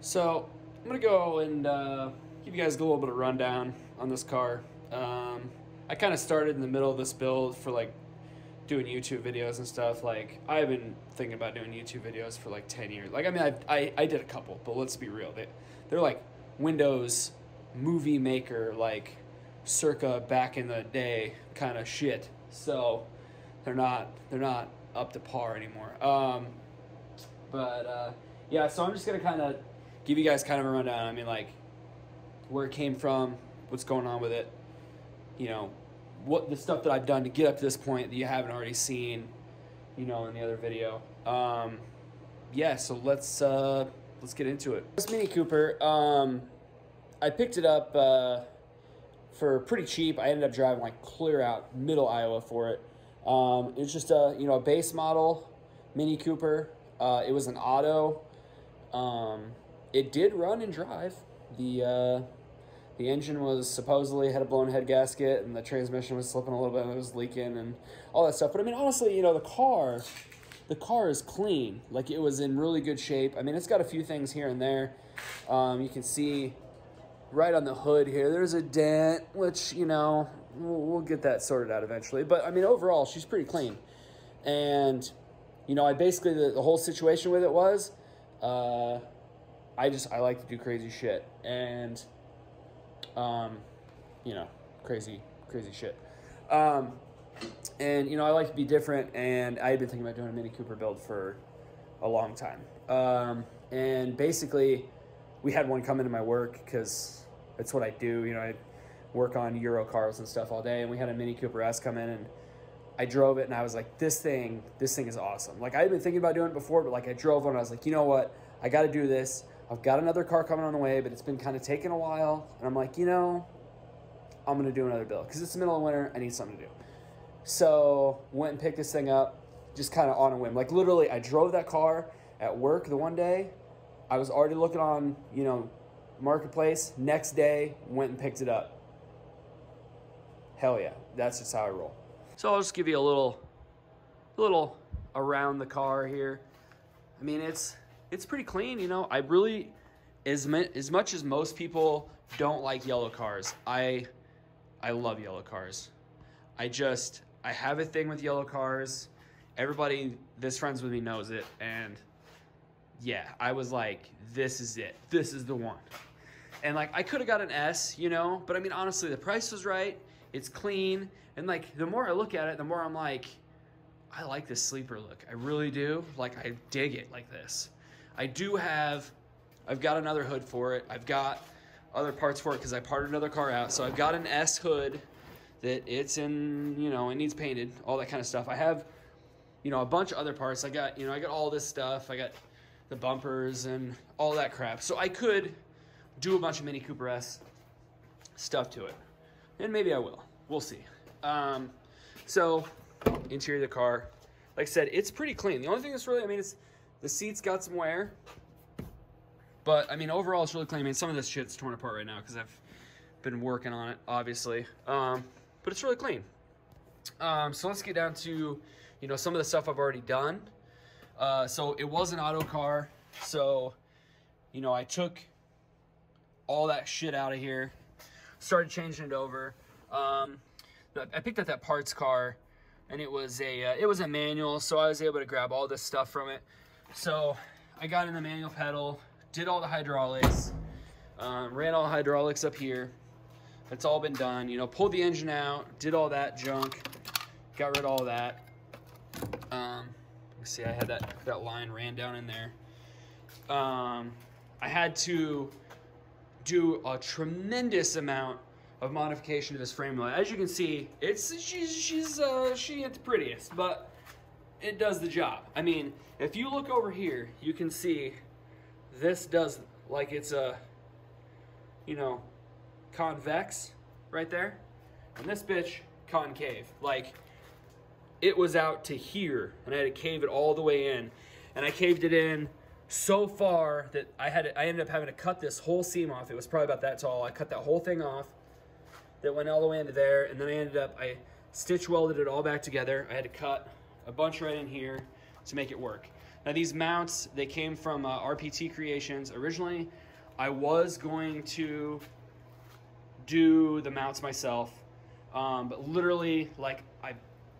So I'm gonna go and give you guys a little bit of rundown on this car. I kind of started in the middle of this build for like doing YouTube videos and stuff. Like I've been thinking about doing YouTube videos for like 10 years. Like I mean, I did a couple, but let's be real. They're like Windows Movie Maker, like circa back in the day kind of shit. So they're not up to par anymore. Yeah, so I'm just gonna kind of give you guys kind of a rundown. I mean, like where it came from, what's going on with it, you know, what the stuff that I've done to get up to this point that you haven't already seen, you know, in the other video. Yeah, so let's get into it. This Mini Cooper, I picked it up for pretty cheap. I ended up driving like clear out middle Iowa for it. It's just a base model Mini Cooper. It was an auto. It did run and drive. The engine was supposedly had a blown head gasket, and the transmission was slipping a little bit, and it was leaking, and all that stuff. But I mean, honestly, the car is clean. Like it was in really good shape. I mean, it's got a few things here and there. You can see right on the hood here, there's a dent, which we'll get that sorted out eventually. But I mean, overall, she's pretty clean. And I basically the whole situation with it was, I like to do crazy shit, and crazy shit. And I like to be different, and I had been thinking about doing a Mini Cooper build for a long time. And basically, we had one come into my work because it's what I do. I work on Euro cars and stuff all day, and we had a Mini Cooper S come in, and I drove it, and I was like, this thing is awesome. Like, I had been thinking about doing it before, but like I drove one, and I was like, you know what? I got to do this. I've got another car coming on the way, but it's been kind of taking a while. And I'm like, I'm going to do another build because it's the middle of winter. I need something to do. So went and picked this thing up just kind of on a whim. Like literally, I drove that car at work the one day. I was already looking on, Marketplace. Next day, went and picked it up. Hell yeah. That's just how I roll. So I'll just give you a little around the car here. I mean, it's pretty clean, I really, as much as most people don't like yellow cars, I love yellow cars. I have a thing with yellow cars. Everybody that's friends with me knows it. And yeah, I was like, this is it. This is the one. And like, I could have got an S, but I mean, honestly, the price was right. It's clean. And like, the more I look at it, the more I'm like, I like this sleeper look. I really do. Like, I dig it like this. I've got another hood for it. I've got other parts for it because I parted another car out. So I've got an S hood that it's in, it needs painted, all that kind of stuff. I have, a bunch of other parts. I got all this stuff. I got the bumpers and all that crap. So I could do a bunch of Mini Cooper S stuff to it. And maybe I will. We'll see. So interior of the car, like I said, it's pretty clean. The only thing that's really, it's the seats got some wear, but I mean, overall it's really clean. I mean, some of this shit's torn apart right now because I've been working on it, obviously. But it's really clean. So let's get down to, some of the stuff I've already done. So it was an auto car. So, I took all that shit out of here, started changing it over. I picked up that parts car, and it was a manual, so I was able to grab all this stuff from it. So I got in the manual pedal, did all the hydraulics, ran all the hydraulics up here. That's all been done. Pulled the engine out, did all that junk, got rid of all that. See, I had that line ran down in there. I had to do a tremendous amount of modification to this frame wheel. As you can see, she ain't the prettiest, but it does the job. I mean, if you look over here, you can see this does, like, it's a, convex right there, and this bitch concave. Like, it was out to here, and I had to cave it all the way in, and I caved it in so far that I ended up having to cut this whole seam off. It was probably about that tall. I cut that whole thing off. That went all the way into there, and then I stitch welded it all back together. I had to cut a bunch right in here to make it work. Now these mounts, they came from RPT Creations. Originally, I was going to do the mounts myself, but literally, like, I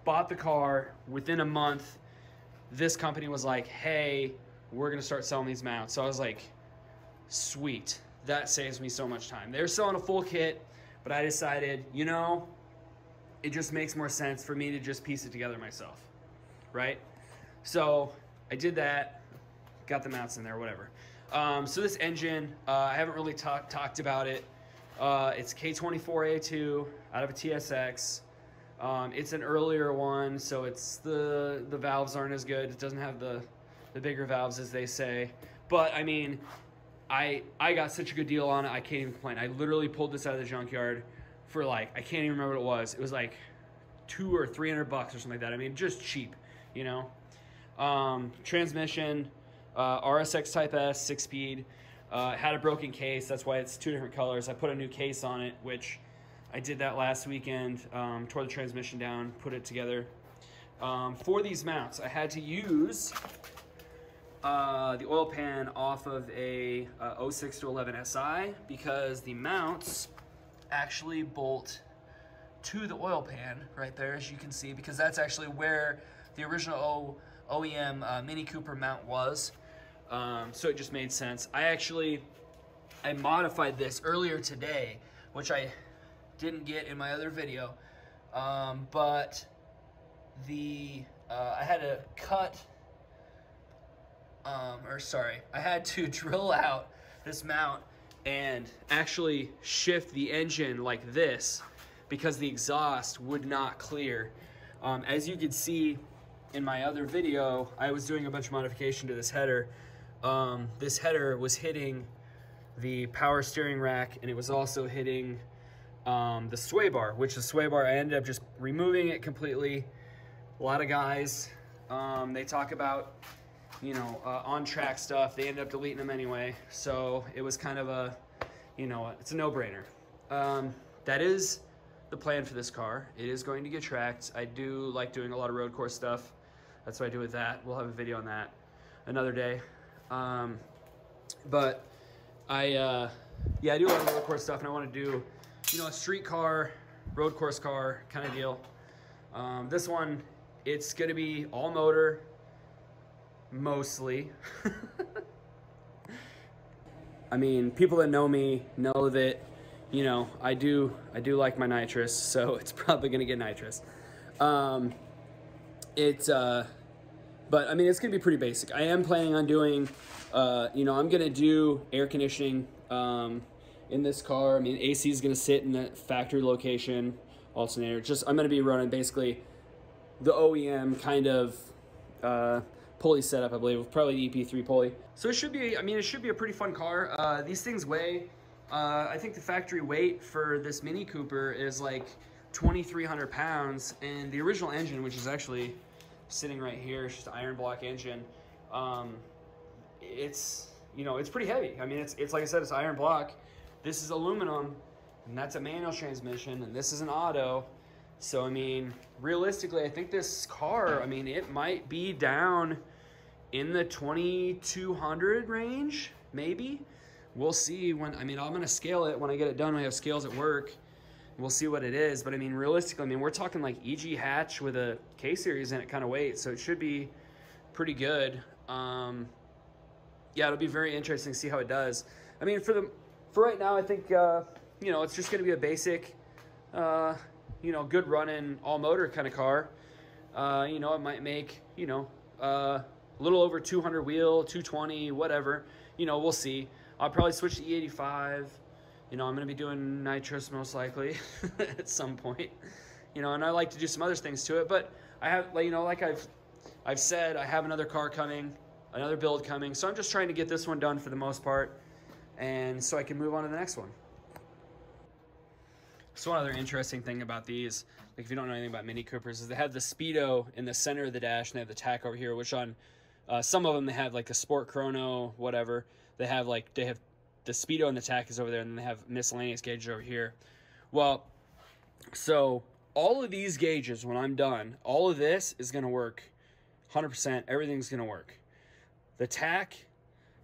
bought the car within a month. This company was like, hey, we're gonna start selling these mounts. So I was like, sweet, that saves me so much time. They're selling a full kit, but I decided, you know, it just makes more sense for me to just piece it together myself, right? So I did that, got the mounts in there, whatever. So this engine, I haven't really talked about it. It's K24A2 out of a TSX. It's an earlier one, so it's the valves aren't as good. It doesn't have the bigger valves, as they say. But I mean, I got such a good deal on it, I can't even complain. I literally pulled this out of the junkyard for, like, I can't even remember what it was. It was like $200 or $300 or something like that. I mean, just cheap, you know. Transmission, RSX Type S, 6-speed. Had a broken case, that's why it's 2 different colors. I put a new case on it, which I did that last weekend. Tore the transmission down, put it together. For these mounts, I had to use the oil pan off of a 06 to 11 SI because the mounts actually bolt to the oil pan right there, as you can see, because that's actually where the original OEM Mini Cooper mount was. So it just made sense. I modified this earlier today, which I didn't get in my other video, but I had to I had to drill out this mount and actually shift the engine like this because the exhaust would not clear. As you can see in my other video, I was doing a bunch of modification to this header. This header was hitting the power steering rack, and it was also hitting the sway bar, which the sway bar, I ended up just removing it completely. A lot of guys, they talk about, you know, on-track stuff. They ended up deleting them anyway, so it was kind of a, you know, it's a no-brainer. That is the plan for this car. It is going to get tracked. I do like doing a lot of road course stuff. That's what I do with that. We'll have a video on that another day. But I do a lot of road course stuff, and I want to do, you know, a street car, road course car kind of deal. This one, it's going to be all motor, mostly. I mean, people that know me know that, you know, I do like my nitrous, so it's probably going to get nitrous. But I mean, it's going to be pretty basic. I am planning on doing, you know, I'm going to do air conditioning in this car. I mean, AC is going to sit in the factory location, alternator. I'm going to be running basically the OEM kind of pulley setup, I believe, probably the EP3 pulley. So it should be, I mean, it should be a pretty fun car. These things weigh, I think the factory weight for this Mini Cooper is like 2,300 pounds, and the original engine, which is actually sitting right here, it's just an iron block engine. It's, you know, it's pretty heavy. I mean, it's like I said, it's iron block. This is aluminum, and that's a manual transmission, and this is an auto. So, I mean, realistically, I think this car, I mean, it might be down in the 2,200 range, maybe. We'll see when, I mean, I'm going to scale it when I get it done. We have scales at work. We'll see what it is. But, I mean, realistically, I mean, we're talking like EG hatch with a K-series in it kind of weight. So, it should be pretty good. Yeah, it'll be very interesting to see how it does. I mean, for right now, I think, you know, it's just going to be a basic, you know, good running all motor kind of car. You know, it might make, you know, a little over 200 wheel, 220, whatever. You know, we'll see. I'll probably switch to E85. You know, I'm going to be doing nitrous most likely at some point. You know, and I like to do some other things to it. But I have, you know, like I've said, I have another car coming, another build coming. So I'm just trying to get this one done for the most part, and so I can move on to the next one. So one other interesting thing about these, like if you don't know anything about Mini Coopers, is they have the speedo in the center of the dash, and they have the tack over here, which on some of them they have like a Sport Chrono, whatever. They have the speedo and the tack is over there, and then they have miscellaneous gauges over here. Well, so all of these gauges, when I'm done, all of this is going to work 100%. Everything's going to work. The tack,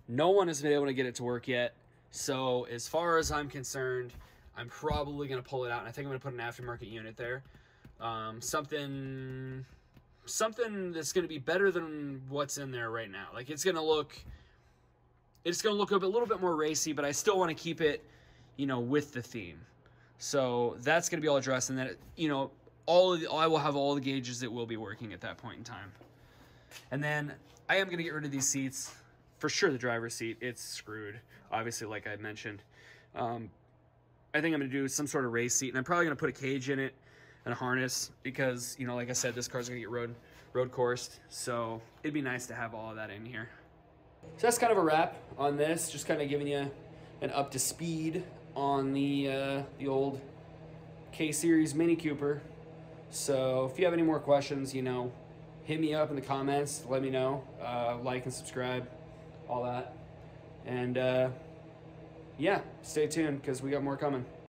no one has been able to get it to work yet. So as far as I'm concerned, I'm probably going to pull it out, and I think I'm going to put an aftermarket unit there. Something that's going to be better than what's in there right now. Like, it's going to look a little bit more racy, but I still want to keep it, you know, with the theme. So that's going to be all addressed, and then, you know, I will have all the gauges that will be working at that point in time. And then I am going to get rid of these seats. For sure, the driver's seat, it's screwed, obviously, like I mentioned. I think I'm going to do some sort of race seat, and I'm probably going to put a cage in it and a harness because, you know, like I said, this car's going to get road coursed. So it'd be nice to have all of that in here. So that's kind of a wrap on this, just kind of giving you an up to speed on the old K-Series Mini Cooper. So if you have any more questions, you know, hit me up in the comments, let me know, like and subscribe, all that. And yeah, stay tuned because we got more coming.